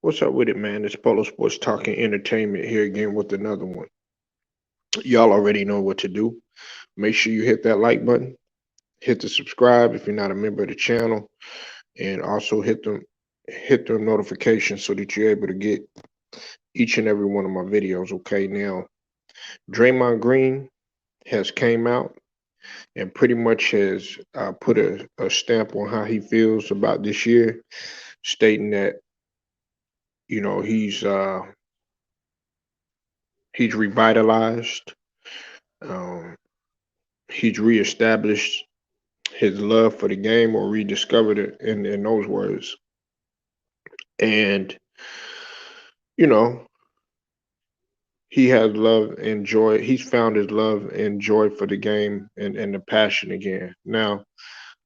What's up with it, man? It's Polo Sports Talking Entertainment here again with another one. Y'all already know what to do. Make sure you hit that like button, hit the subscribe if you're not a member of the channel, and also hit the notification so that you're able to get each and every one of my videos. Okay, now Draymond Green has came out and pretty much has put a stamp on how he feels about this year, stating that he's revitalized. Um, he's reestablished his love for the game or rediscovered it in those words. And, you know, he has love and joy. He's found his love and joy for the game and the passion again. Now,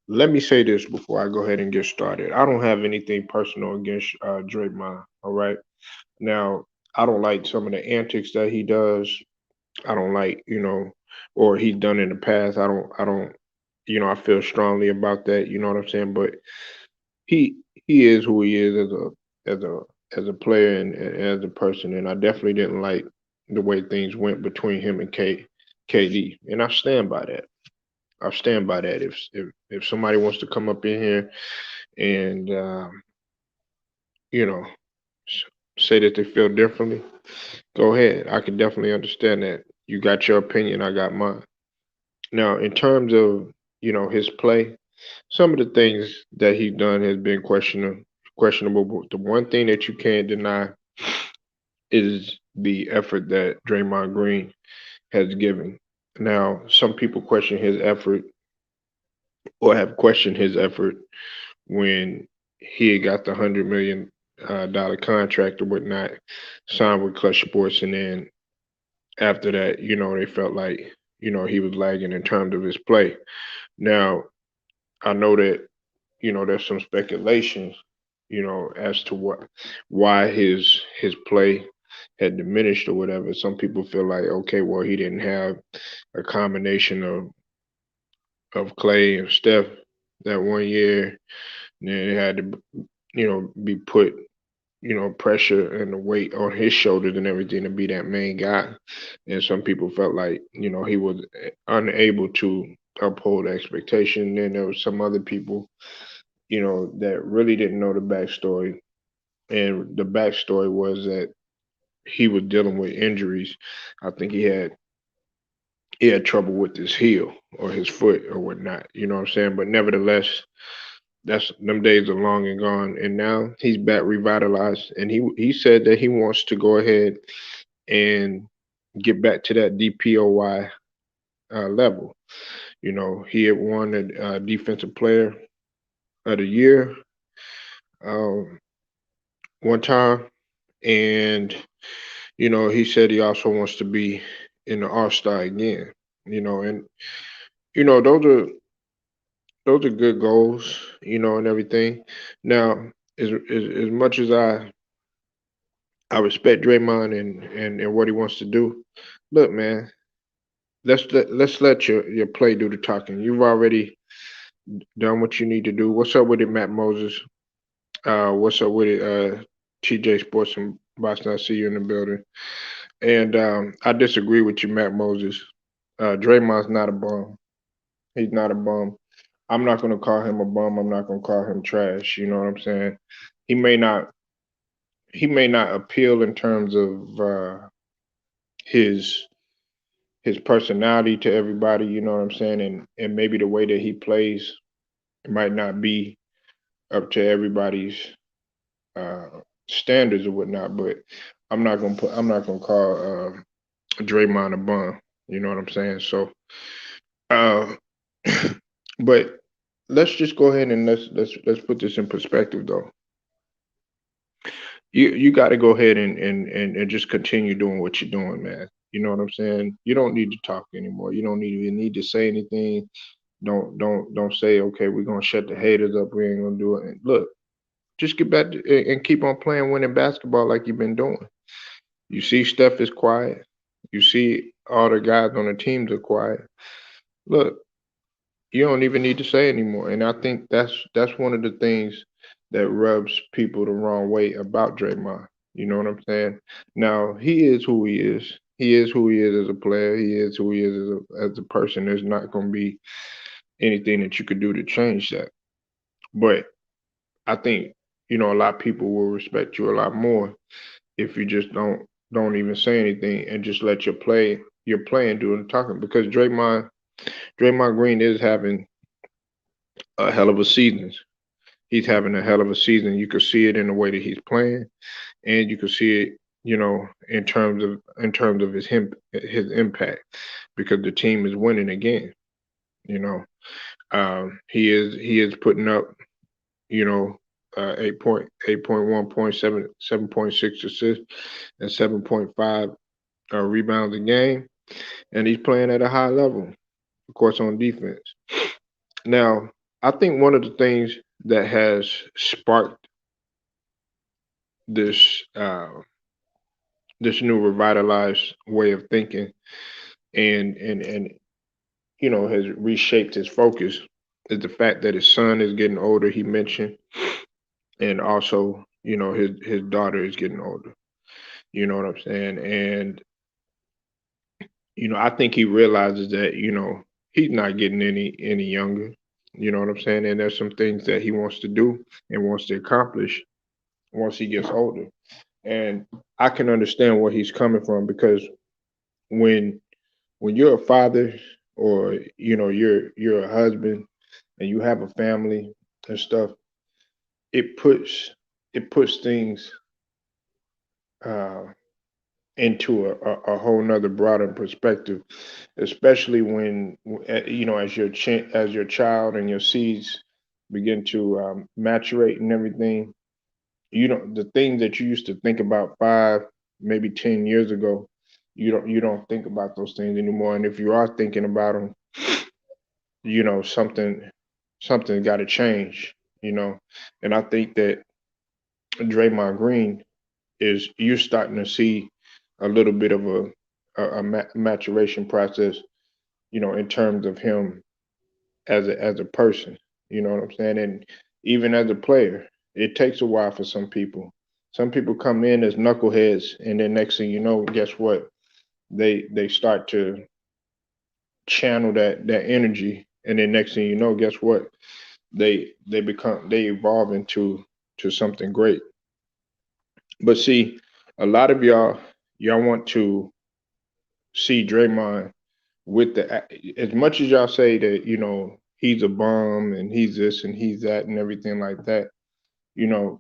let me say this before I go ahead and get started. I don't have anything personal against Draymond. All right. Now, I don't like some of the antics that he does. I don't like, or he's done in the past. I feel strongly about that. You know what I'm saying? But he he is who he is as a as a player and as a person, and I definitely didn't like the way things went between him and KD, and I stand by that. I stand by that. If somebody wants to come up in here and you know say that they feel differently, go ahead. I can definitely understand that. You got your opinion, I got mine. Now, in terms of his play, some of the things that he's done has been questionable. But the one thing that you can't deny is the effort that Draymond Green has given. Now, some people question his effort or have questioned his effort when he had got the $100 million contract or whatnot signed with Clutch Sports, and then after that, they felt like he was lagging in terms of his play. Now, I know that there's some speculation, as to why his play had diminished or whatever. Some people feel like, okay, well, he didn't have a combination of Clay and Steph that one year. And then it had to, be put, pressure and the weight on his shoulders and everything to be that main guy. And some people felt like, he was unable to uphold expectation. Then there was some other people, that really didn't know the backstory. And the backstory was that he was dealing with injuries. I think he had trouble with his heel or his foot or whatnot. You know what I'm saying? But nevertheless, that's them days are long and gone. And now he's back revitalized. And he said that he wants to go ahead and get back to that DPOY level. He had won a defensive player of the year um, one time, and he said he also wants to be in the All Star again. And those are good goals, and everything. Now, as much as I respect Draymond and what he wants to do, look, man, let's let your play do the talking. You've already done what you need to do. What's up with it, Matt Moses? What's up with it, TJ Sports from Boston? I see you in the building. And I disagree with you, Matt Moses. Draymond's not a bum. He's not a bum. I'm not gonna call him a bum. I'm not gonna call him trash. You know what I'm saying? He may not he may not appeal in terms of his his personality to everybody. You know what I'm saying? And maybe the way that he plays might not be up to everybody's uh, standards or whatnot. But I'm not gonna call Draymond a bum. You know what I'm saying? So, uh, but let's just go ahead and let's put this in perspective though. You got to go ahead and just continue doing what you're doing, man. You know what I'm saying? You don't need to talk anymore. You don't need to say anything. Don't say, okay, we're gonna shut the haters up. We ain't gonna do it. And look, just get back and keep on playing winning basketball like you've been doing. You see, Steph is quiet. You see, all the guys on the teams are quiet. Look, you don't even need to say anymore. And I think that's one of the things. that rubs people the wrong way about Draymond. You know what I'm saying? Now he is who he is. He is who he is as a player. He is who he is as a person. There's not going to be anything that you could do to change that. But I think a lot of people will respect you a lot more if you just don't even say anything and just let your play and do the talking. Because Draymond Green is having a hell of a season. He's having a hell of a season. You can see it in the way that he's playing, and you can see it, in terms of his impact, because the team is winning again. You know, he is putting up, you know, 8.1 points, 7.6 assists, and 7.5 rebounds a game, and he's playing at a high level, of course, on defense. Now, I think one of the things that has sparked this this new revitalized way of thinking, and has reshaped his focus, is the fact that his son is getting older. He mentioned, and also his daughter is getting older. You know what I'm saying? And I think he realizes that he's not getting any younger. You know what I'm saying? And there's some things that he wants to do and wants to accomplish once he gets older. And I can understand where he's coming from, because when you're a father, or you're a husband, and you have a family and stuff, it puts things uh, into a whole nother broader perspective, especially when as your child and your seeds begin to maturate and everything. The things that you used to think about 5, maybe 10 years ago, you don't think about those things anymore. And if you are thinking about them, something's got to change. You know, and I think that Draymond Green is you're starting to see a little bit of a maturation process. In terms of him as a person. You know what I'm saying? And even as a player, it takes a while for some people. Some people come in as knuckleheads, and then next thing you know, guess what? They start to channel that energy, and then next thing you know, guess what? They evolve into something great. But see, a lot of y'all want to see Draymond with as much as y'all say that he's a bum and he's this and he's that and everything like that. You know,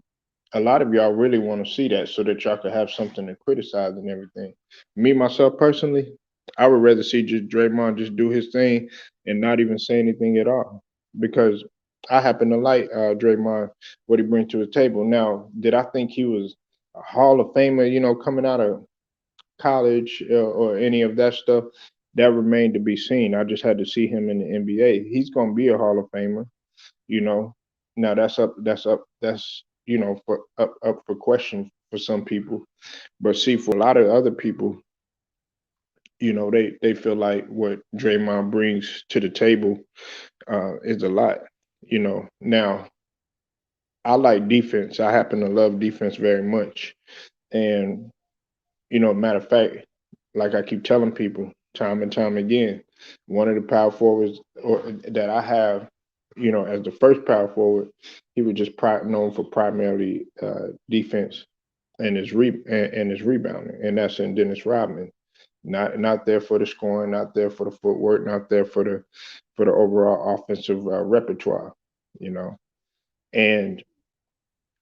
a lot of y'all really want to see that so that y'all could have something to criticize and everything. Me myself personally, I would rather see just Draymond just do his thing and not even say anything at all, because I happen to like Draymond, what he brings to the table. Now, did I think he was a Hall of Famer? Coming out of college, or any of that stuff, that remained to be seen. I just had to see him in the NBA. He's going to be a Hall of Famer. You know, now that's for up for question for some people. But see, for a lot of other people, they feel like what Draymond brings to the table is a lot. Now I like defense. I happen to love defense very much, and matter of fact, like I keep telling people time and time again, one of the power forwards that I have, as the first power forward, he was just known for primarily defense and his rebounding, and that's in Dennis Rodman. Not there for the scoring, not there for the footwork, not there for the overall offensive repertoire. You know, and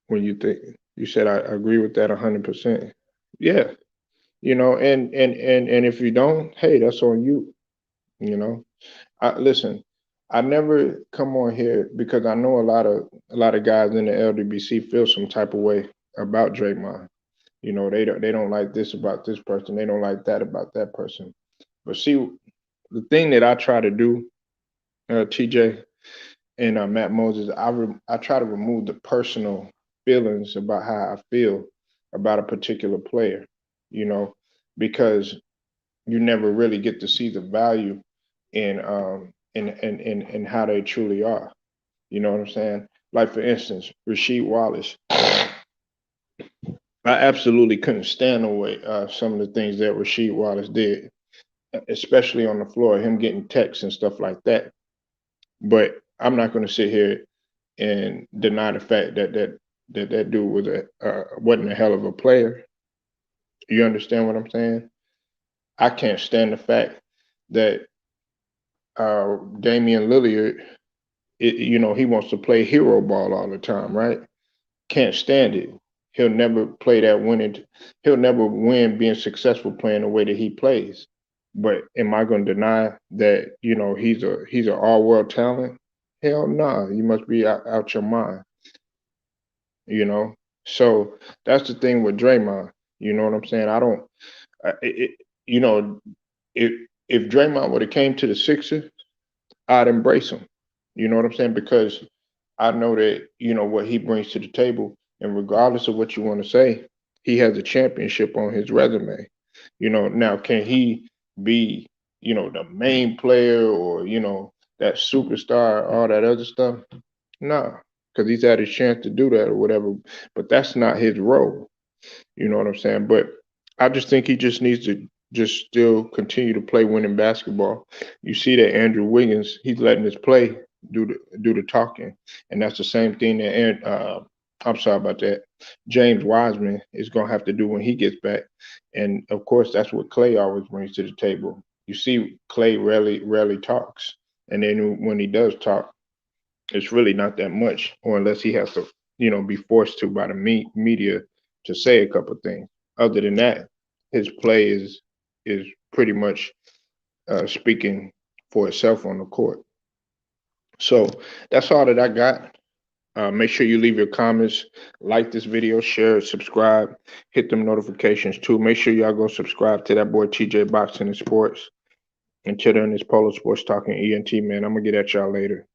when you said I agree with that 100%. Yeah, and if you don't, hey, that's on you. You know, listen, I never come on here because I know a lot of guys in the LDBC feel some type of way about Draymond. They don't like this about this person. They don't like that about that person. But see, the thing that I try to do, TJ and Matt Moses, I try to remove the personal feelings about how I feel about a particular player. You know, because you never really get to see the value in how they truly are. You know what I'm saying? Like for instance, Rasheed Wallace. I absolutely couldn't stand the way some of the things that Rasheed Wallace did, especially on the floor, him getting texts and stuff like that. But I'm not going to sit here and deny the fact that dude was wasn't a hell of a player. You understand what I'm saying? I can't stand the fact that Damian Lillard, he wants to play hero ball all the time, right? Can't stand it. He'll never play that winning. He'll never win being successful playing the way that he plays. But am I going to deny that he's an all world talent? Hell no. Nah. You must be out your mind. You know. So that's the thing with Draymond. You know what I'm saying? I don't. It, you know, if if Draymond would have came to the Sixers, I'd embrace him. You know what I'm saying? Because I know that, what he brings to the table, and regardless of what you want to say, he has a championship on his resume. Now can he be, the main player or, that superstar, all that other stuff? Nah, because he's had his chance to do that or whatever. But that's not his role. You know what I'm saying? But I just think he just needs to just still continue to play winning basketball. You see that Andrew Wiggins, he's letting his play do the talking, and that's the same thing that I'm sorry about that. James Wiseman is gonna have to do when he gets back, and of course that's what Clay always brings to the table. You see, Clay rarely talks, and then when he does talk, it's really not that much, or unless he has to, be forced to by the media to say a couple of things. Other than that, his play is pretty much speaking for itself on the court. So that's all that I got. Make sure you leave your comments, like this video, share it, subscribe, hit them notifications too. Make sure y'all go subscribe to that boy TJ Boxing and Sports. Until then, it's Polo Sports Talking ENT, man. I'm gonna get at y'all later.